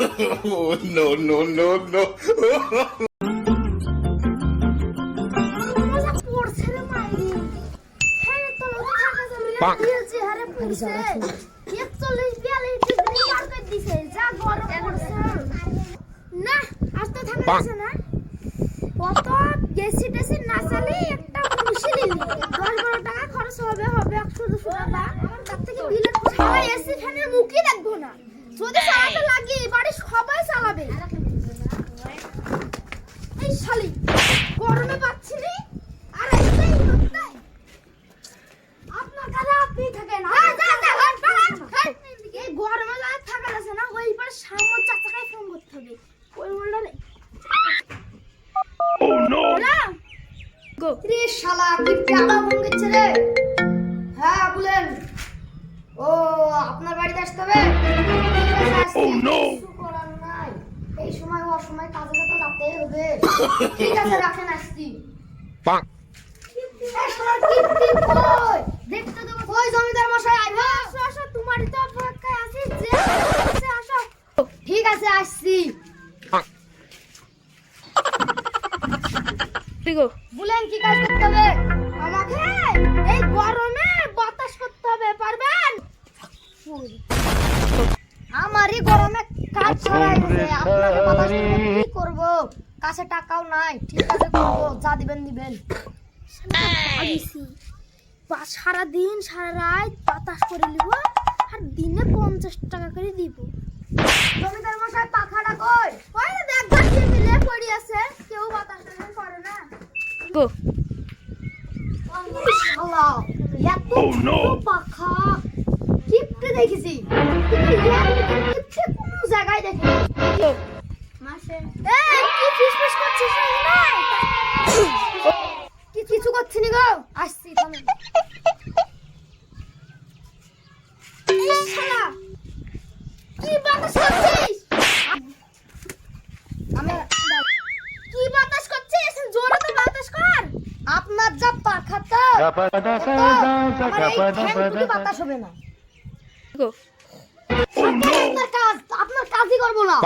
Oh, no, no, no, no. গরমে পাচ্ছি নি আর আপনার কাছে আপনি থাকেন এই গরমে থাকা যাচ্ছে না ওই পরে সামনে চাচাকে ফোন করতে হবে ওই হোল্ডারে ও নো গো রে শালা কি টাকা ফোন করছে রে হ্যাঁ বলেন ও আপনার বাড়িতে আসতে হবে ও নো এই সময় ও সময় কাজে যেতে হবে ঠিক আছে রাখেন আসছি পাক দেখতে দেব কই জমিদার মশাই আইবা আসো তোমারই তো অপেক্ষায় আছি যে আসো ঠিক আছে আসছি ঠিকো বলেন কি কাজ করতে হবে আমাকে এই গরমে বাতাস করতে হবে পারবেন আমারই গরমে কাজ ছড়াই গেছে আপনাকে বাতাস কি করব কাছে টাকাও নাই ঠিক আছে করব যা দিবেন দিবেন সারা দিন সারা রাত বাতাস করে নিব আর দিনে 50 টাকা করে দিব জমিদার মশাই পাখাটা কই ওই না দেখ গাছে মিলে পড়ি আছে কেউ বাতাস করে না গো আল্লাহ এত পাখা কিপটে দেখেছি কিন্তু কিপটে কোন জায়গায় দেখি মাসে এই কি ফিসফিস করছিস না কিছু করছি নি গো আসছি থামেন এই শালা কি বাতাস করছিস আমি কি বাতাস করছিস জোরে তো বাতাস কর আপনার যা পাখাটা বাতাস হবে না গো আপনার কাজই করবো না